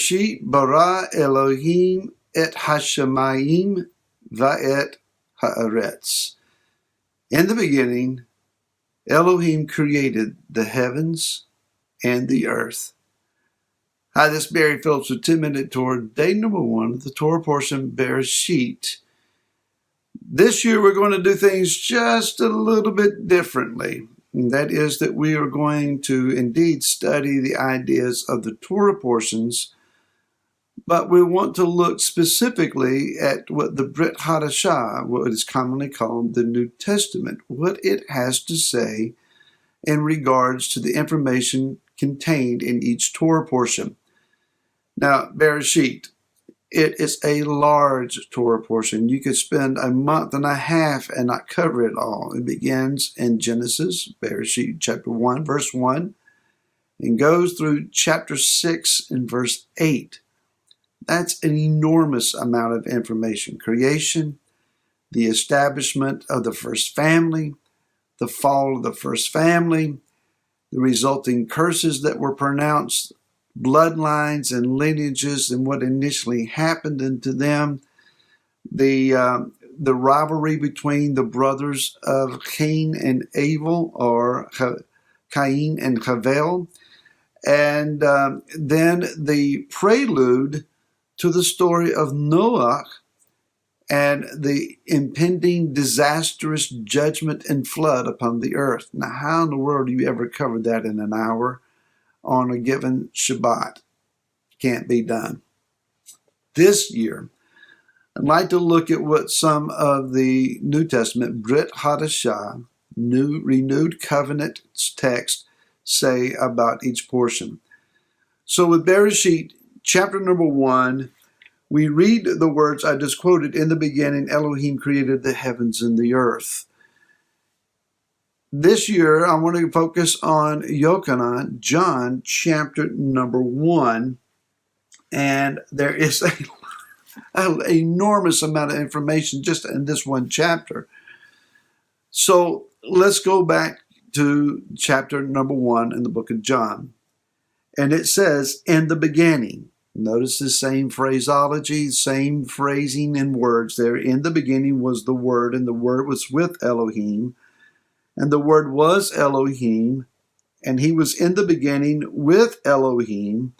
Bereshit bara Elohim et hashamayim va'et haaretz. In the beginning, Elohim created the heavens and the earth. Hi, this is Barry Phillips with 10-Minute Torah, day number 1 of the Torah portion, Bereshit. This year we're going to do things just a little bit differently. And that is that we are going to indeed study the ideas of the Torah portions, but we want to look specifically at what the Brit Hadashah, what is commonly called the New Testament, what it has to say in regards to the information contained in each Torah portion. Now, Bereshit, it is a large Torah portion. You could spend a month and a half and not cover it all. It begins in Genesis, Bereshit chapter 1, verse 1, and goes through chapter 6 and verse 8. That's an enormous amount of information. Creation, the establishment of the first family, the fall of the first family, the resulting curses that were pronounced, bloodlines and lineages and what initially happened unto them, the rivalry between the brothers of Cain and Abel, or Cain and Havel, and then the prelude to the story of Noah and the impending disastrous judgment and flood upon the earth. Now, how in the world do you ever cover that in an hour on a given Shabbat? Can't be done. This year, I'd like to look at what some of the New Testament, Brit Hadashah, renewed covenant text, say about each portion. So with Bereshit, chapter number 1, we read the words I just quoted. In the beginning, Elohim created the heavens and the earth. This year, I want to focus on Yochanan, John, chapter number 1. And there is an enormous amount of information just in this one chapter. So let's go back to chapter number 1 in the book of John. And it says, in the beginning. Notice the same phraseology, same phrasing and words there. In the beginning was the Word, and the Word was with Elohim. And the Word was Elohim, and He was in the beginning with Elohim.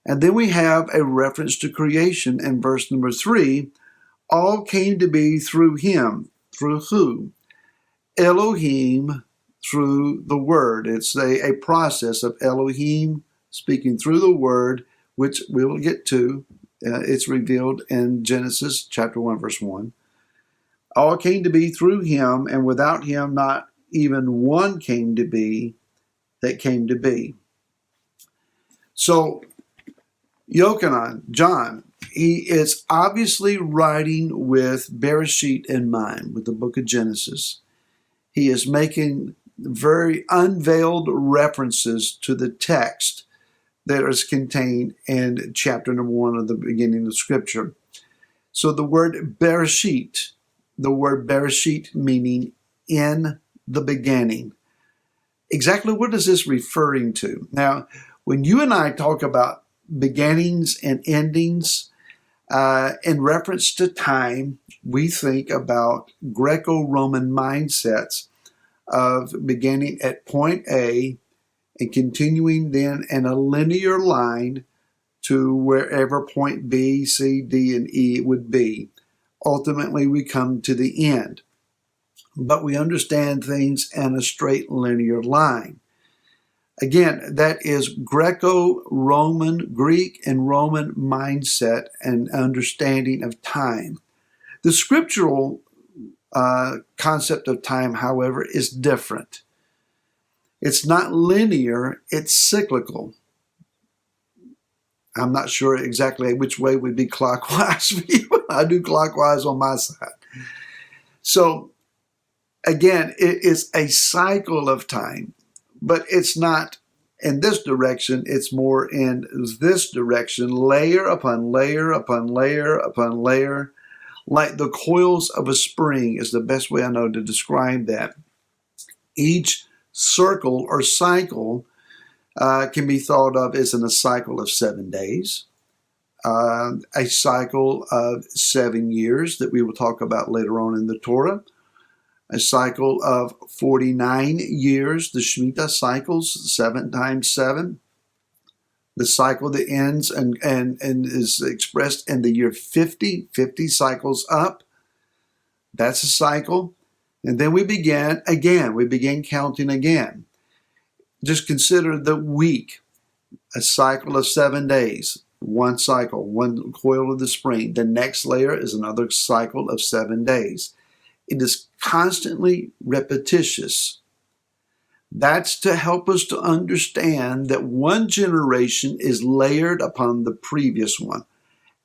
And then we have a reference to creation in verse number 3. All came to be through Him. Through who? Elohim, through the Word. It's a process of Elohim speaking through the Word, which we will get to. It's revealed in Genesis chapter 1, verse 1. All came to be through Him, and without Him not even one came to be that came to be. So, Yochanan, John, he is obviously writing with Bereshit in mind, with the book of Genesis. He is making very unveiled references to the text that is contained in chapter number 1 of the beginning of Scripture. So the word Bereshit meaning in the beginning. Exactly what is this referring to? Now, when you and I talk about beginnings and endings in reference to time, we think about Greco-Roman mindsets of beginning at point A and continuing then in a linear line to wherever point B, C, D, and E would be. Ultimately, we come to the end. But we understand things in a straight linear line. Again, that is Greco-Roman, Greek and Roman mindset and understanding of time. The scriptural concept of time, however, is different. It's not linear, it's cyclical. I'm not sure exactly which way would be clockwise for you. I do clockwise on my side. So, again, it is a cycle of time, but it's not in this direction. It's more in this direction, layer upon layer upon layer upon layer, like the coils of a spring is the best way I know to describe that. Each circle or cycle can be thought of as in a cycle of 7 days, a cycle of 7 years that we will talk about later on in the Torah, a cycle of 49 years, the Shemitah cycles, 7 times 7, the cycle that ends and is expressed in the year 50 cycles up. That's a cycle. And then we began counting again. Just consider the week, a cycle of 7 days, one cycle, one coil of the spring. The next layer is another cycle of 7 days. It is constantly repetitious. That's to help us to understand that one generation is layered upon the previous one.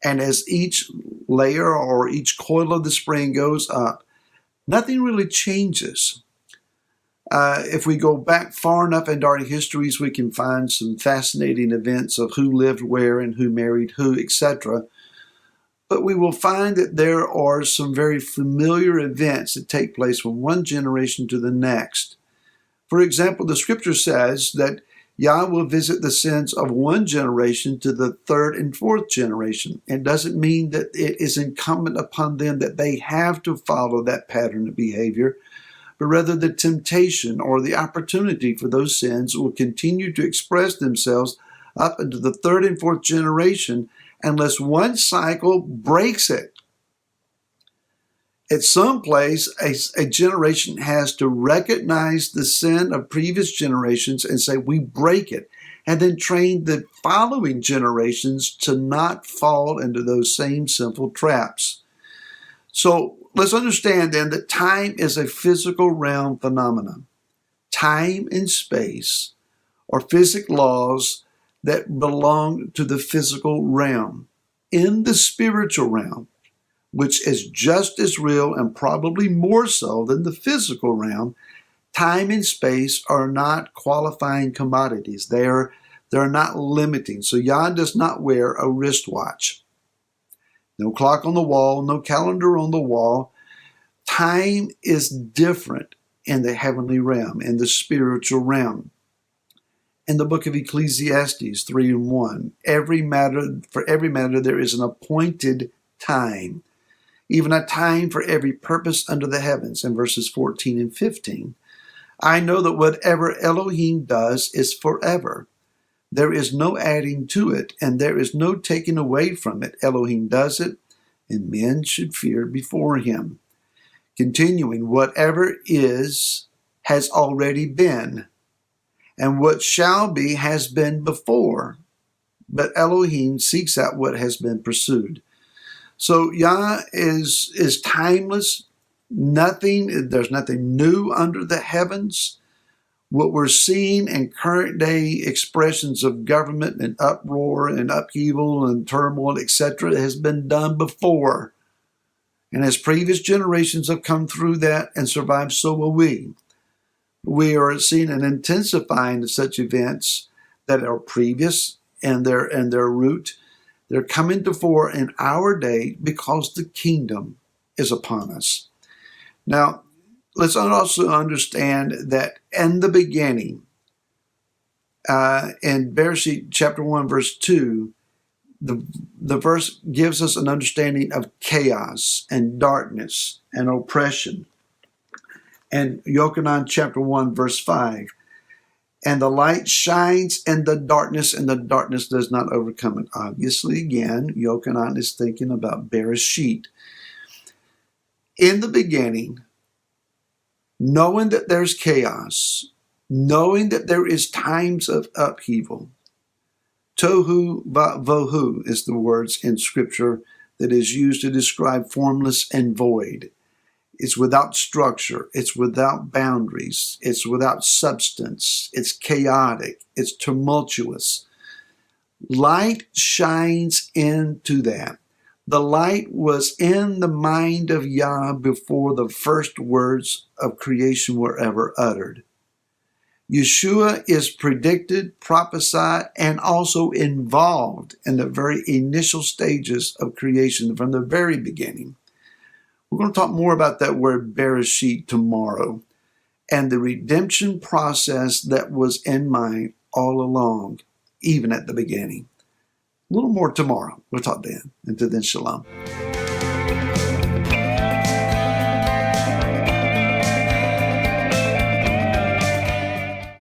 And as each layer or each coil of the spring goes up, nothing really changes. If we go back far enough into our histories, we can find some fascinating events of who lived where and who married who, etc. But we will find that there are some very familiar events that take place from one generation to the next. For example, the scripture says that Yah will visit the sins of one generation to the third and fourth generation. It doesn't mean that it is incumbent upon them that they have to follow that pattern of behavior, but rather the temptation or the opportunity for those sins will continue to express themselves up into the third and fourth generation unless one cycle breaks it. At some place, a generation has to recognize the sin of previous generations and say, we break it, and then train the following generations to not fall into those same sinful traps. So let's understand then that time is a physical realm phenomenon. Time and space are physical laws that belong to the physical realm. In the spiritual realm, which is just as real and probably more so than the physical realm, time and space are not qualifying commodities. They're not limiting. So Yah does not wear a wristwatch. No clock on the wall, no calendar on the wall. Time is different in the heavenly realm, in the spiritual realm. In the book of Ecclesiastes 3:1, for every matter there is an appointed time, even a time for every purpose under the heavens, in verses 14 and 15. I know that whatever Elohim does is forever. There is no adding to it, and there is no taking away from it. Elohim does it, and men should fear before him. Continuing, whatever is has already been, and what shall be has been before. But Elohim seeks out what has been pursued. So Yah is timeless. There's nothing new under the heavens. What we're seeing in current day expressions of government and uproar and upheaval and turmoil, etc., has been done before. And as previous generations have come through that and survived, so will we. We are seeing an intensifying of such events that are previous and their root. They're coming to fore in our day because the kingdom is upon us. Now, let's also understand that in the beginning, in Bereshit chapter 1, verse 2, the verse gives us an understanding of chaos and darkness and oppression. And Yochanan chapter 1, verse 5, and the light shines in the darkness, and the darkness does not overcome it. Obviously, again, Yochanan is thinking about Bereshit. In the beginning, knowing that there's chaos, knowing that there is times of upheaval, tohu vohu is the words in Scripture that is used to describe formless and void. It's without structure. It's without boundaries. It's without substance. It's chaotic. It's tumultuous. Light shines into that. The light was in the mind of Yah before the first words of creation were ever uttered. Yeshua is predicted, prophesied, and also involved in the very initial stages of creation from the very beginning. We're going to talk more about that word Bereshit tomorrow and the redemption process that was in mind all along, even at the beginning. little more tomorrow. We'll talk then. Until then, shalom.